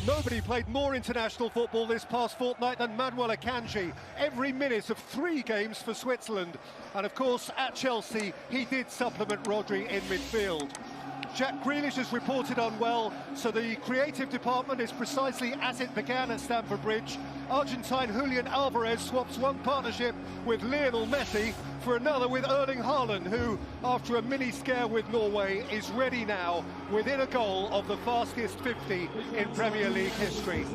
Nobody played more international football this past fortnight than Manuel Akanji. Every minute of 3 games for Switzerland. And of course, at Chelsea, he did supplement Rodri in midfield. Jack Grealish has reported unwell, so the creative department is precisely as it began at Stamford Bridge. Argentine Julian Alvarez swaps one partnership with Lionel Messi for another with Erling Haaland, who, after a mini scare with Norway, is ready now within a goal of the fastest 50 in Premier League history.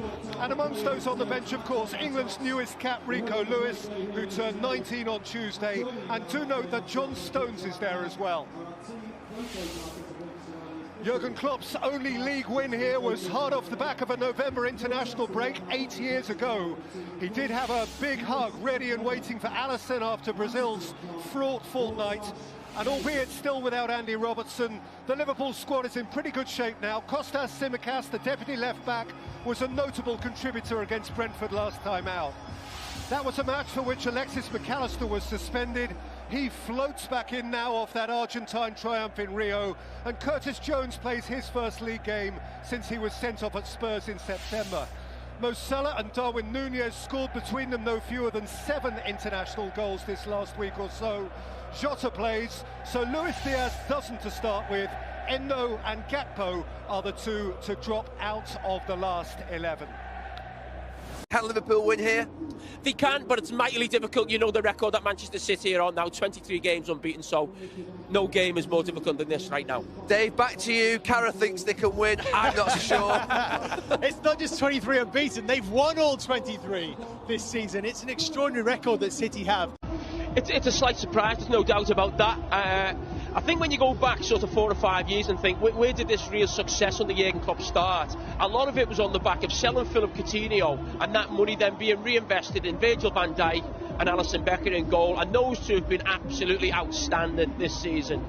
And amongst those on the bench, of course, England's newest cap, Rico Lewis, who turned 19 on Tuesday. And do note that John Stones is there as well. Jurgen Klopp's only league win here was hard off the back of a November international break 8 years ago. He did have a big hug ready and waiting for Alisson after Brazil's fraught fortnight. And albeit still without Andy Robertson, the Liverpool squad is in pretty good shape now. Kostas Tsimikas, the deputy left-back, was a notable contributor against Brentford last time out. That was a match for which Alexis Mac Allister was suspended. He floats back in now off that Argentine triumph in Rio, and Curtis Jones plays his first league game since he was sent off at Spurs in September. Mo Salah and Darwin Núñez scored between them no fewer than 7 international goals this last week or so. Jota plays, so Luis Diaz doesn't to start with. Endo and Gakpo are the two to drop out of the last 11. Can Liverpool win here? They can, but it's mightily difficult. You know the record that Manchester City are on now, 23 games unbeaten, so no game is more difficult than this right now. Dave, back to you. Cara thinks they can win. I'm not so sure. It's not just 23 unbeaten, they've won all 23 this season. It's an extraordinary record that City have. It's a slight surprise, there's no doubt about that. I think when you go back sort of 4 or 5 years and think, where did this real success under Jurgen Klopp start? A lot of it was on the back of selling Philip Coutinho and that money then being reinvested in Virgil van Dijk and Alisson Becker in goal, and those two have been absolutely outstanding this season.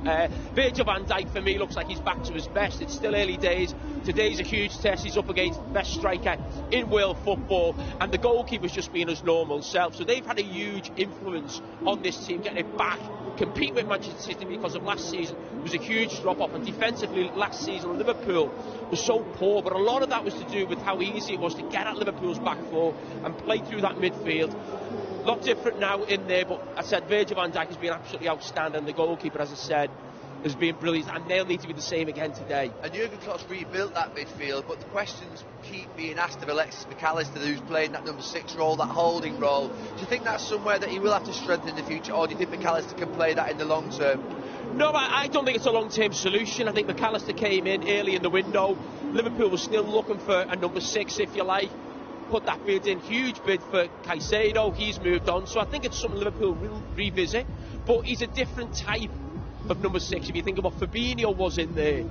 Virgil van Dijk for me looks like he's back to his best. It's still early days. Today's a huge test. He's up against the best striker in world football, and the goalkeeper's just being his normal self. So they've had a huge influence on this team, getting it back, compete with Manchester City, because of last season it was a huge drop off, and defensively last season Liverpool was so poor, but a lot of that was to do with how easy it was to get at Liverpool's back four and play through that midfield. A lot different now in there, but I said Virgil van Dijk has been absolutely outstanding. The goalkeeper, as I said, has been brilliant, and they'll need to be the same again today. And Jurgen Klopp's rebuilt that midfield, but the questions keep being asked of Alexis Mac Allister, who's playing that number 6 role, that holding role. Do you think that's somewhere that he will have to strengthen in the future, or do you think Mac Allister can play that in the long term? No, I don't think it's a long-term solution. I think Mac Allister came in early in the window. Liverpool was still looking for a number 6, if you like. Put that bid in, huge bid for Caicedo. He's moved on, so I think it's something Liverpool will revisit. But he's a different type of number 6. If you think of what Fabinho was in there,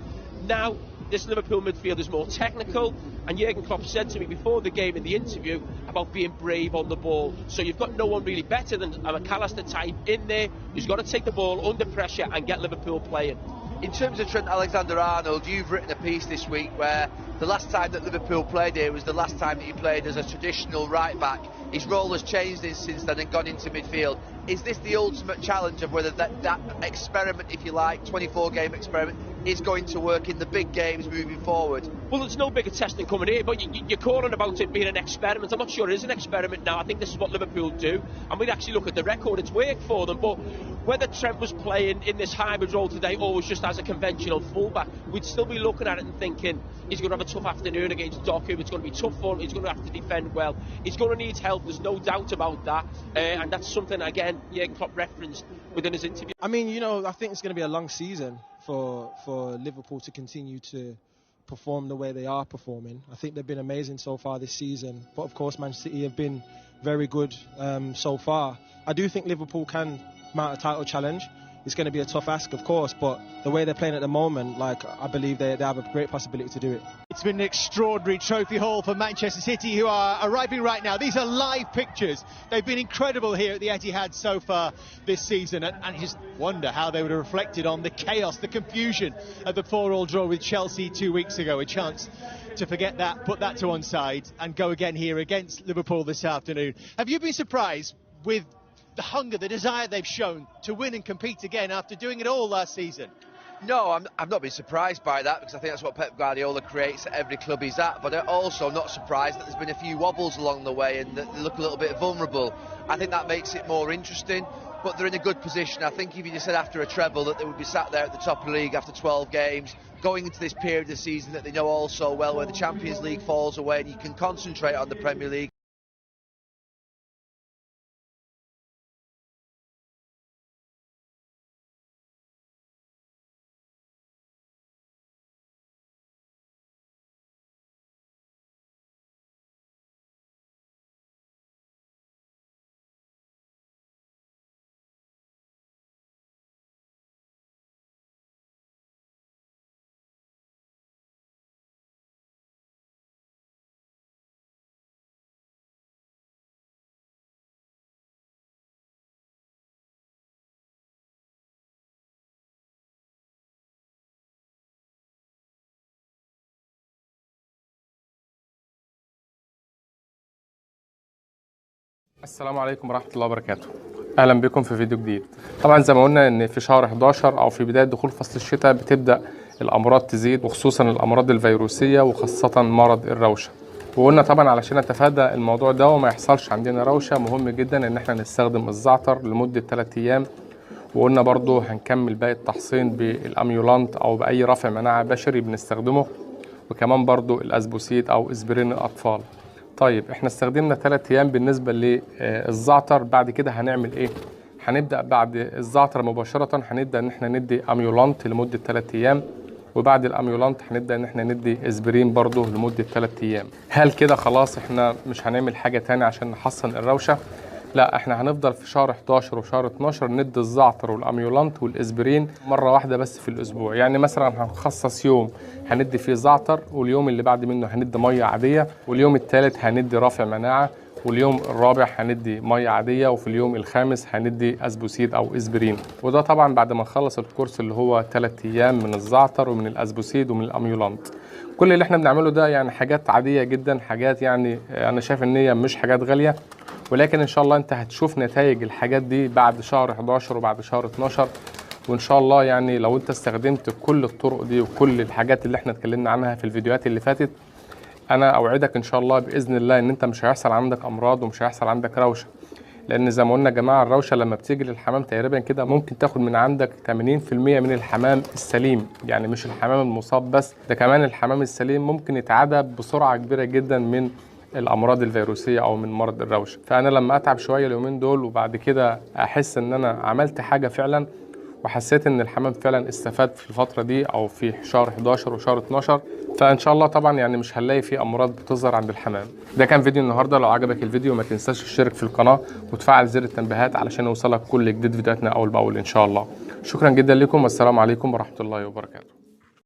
now this Liverpool midfield is more technical, and Jurgen Klopp said to me before the game in the interview about being brave on the ball. So you've got no one really better than a Mac Allister type in there who's got to take the ball under pressure and get Liverpool playing. In terms of Trent Alexander-Arnold, you've written a piece this week where the last time that Liverpool played here was the last time that he played as a traditional right-back. His role has changed since then and gone into midfield. Is this the ultimate challenge of whether that experiment, if you like, 24-game experiment, is going to work in the big games moving forward? Well, there's no bigger testing coming here, but you're calling about it being an experiment. I'm not sure it is an experiment now. I think this is what Liverpool do, and we'd actually look at the record. It's worked for them, but whether Trent was playing in this hybrid role today or was just as a conventional fullback, we'd still be looking at it and thinking he's going to have a tough afternoon against Doku. It's going to be tough for him. He's going to have to defend well. He's going to need help. There's no doubt about that, and that's something, again, Jurgen Klopp referenced within his interview. I mean, you know, I think it's going to be a long season for Liverpool to continue to perform the way they are performing. I think they've been amazing so far this season, but of course Manchester City have been very good so far. I do think Liverpool can mount a title challenge. It's going to be a tough ask, of course, but the way they're playing at the moment, like, I believe they have a great possibility to do it. It's been an extraordinary trophy haul for Manchester City, who are arriving right now. These are live pictures. They've been incredible here at the Etihad so far this season, and I just wonder how they would have reflected on the chaos, the confusion of the 4-4 draw with Chelsea 2 weeks ago. A chance to forget that, put that to one side, and go again here against Liverpool this afternoon. Have you been surprised with the hunger, the desire they've shown to win and compete again after doing it all last season? No, I've not been surprised by that, because I think that's what Pep Guardiola creates at every club he's at, but I'm also not surprised that there's been a few wobbles along the way and that they look a little bit vulnerable. I think that makes it more interesting, but they're in a good position. I think if you just said after a treble that they would be sat there at the top of the league after 12 games, going into this period of the season that they know all so well, where the Champions League falls away and you can concentrate on the Premier League. السلام عليكم ورحمة الله وبركاته. أهلا بكم في فيديو جديد. طبعا زي ما قلنا إن في شهر 11 أو في بداية دخول فصل الشتاء بتبدأ الأمراض تزيد، وخصوصا الأمراض الفيروسية وخاصة مرض الروشة. وقلنا طبعا علشان نتفادى الموضوع ده وما يحصلش عندنا روشة، مهم جدا إن احنا نستخدم الزعتر لمدة 3 أيام. وقلنا برضو هنكمل باقي التحصين بالأميولانت أو بأي رافع مناعة بشري بنستخدمه، وكمان برضو الأسبوسيد أو إسبرين الأطفال. طيب احنا استخدمنا 3 أيام بالنسبة للزعتر. بعد كده هنعمل ايه؟ هنبدأ بعد الزعتر مباشرة هنبدأ ان احنا ندي اميولانت لمدة 3 أيام، وبعد الاميولانت هنبدأ ان احنا ندي اسبرين برضو لمدة 3 أيام. هل كده خلاص احنا مش هنعمل حاجة تاني عشان نحسن الروشة؟ لا، احنا هنفضل في شهر 11 وشهر 12 ندي الزعتر والاميولانت والاسبرين مرة واحدة بس في الاسبوع. يعني مثلا هنخصص يوم هندي فيه زعتر، واليوم اللي بعد منه هندي مية عادية، واليوم الثالث هندي رافع مناعة، واليوم الرابع هندي مية عادية، وفي اليوم الخامس هندي اسبوسيد او اسبرين. وده طبعا بعد ما نخلص الكورس اللي هو 3 أيام من الزعتر ومن الاسبوسيد ومن الاميولانت. كل اللي احنا بنعمله ده يعني حاجات عادية جدا، حاجات يعني انا شايف ان هي مش حاجات غالية، ولكن ان شاء الله انت هتشوف نتائج الحاجات دي بعد شهر 11 وبعد شهر 12. وان شاء الله يعني لو انت استخدمت كل الطرق دي وكل الحاجات اللي احنا اتكلمنا عنها في الفيديوهات اللي فاتت، انا اوعدك ان شاء الله باذن الله ان انت مش هيحصل عندك امراض ومش هيحصل عندك روشه. لان زي ما قلنا يا جماعه، الروشه لما بتيجي للحمام تقريبا كده ممكن تاخد من عندك 80% من الحمام السليم، يعني مش الحمام المصاب بس، ده كمان الحمام السليم ممكن يتعدى بسرعه كبيره جدا من الامراض الفيروسيه او من مرض الروشه. فانا لما اتعب شويه اليومين دول وبعد كده احس ان انا عملت حاجه فعلا، وحسيت ان الحمام فعلا استفاد في الفتره دي او في شهر 11 وشهر 12، فان شاء الله طبعا يعني مش هنلاقي فيه امراض بتظهر عند الحمام. ده كان فيديو النهارده. لو عجبك الفيديو ما تنساش تشترك في القناه وتفعل زر التنبيهات علشان يوصلك كل جديد فيديوهاتنا اول باول ان شاء الله. شكرا جدا لكم، والسلام عليكم ورحمه الله وبركاته.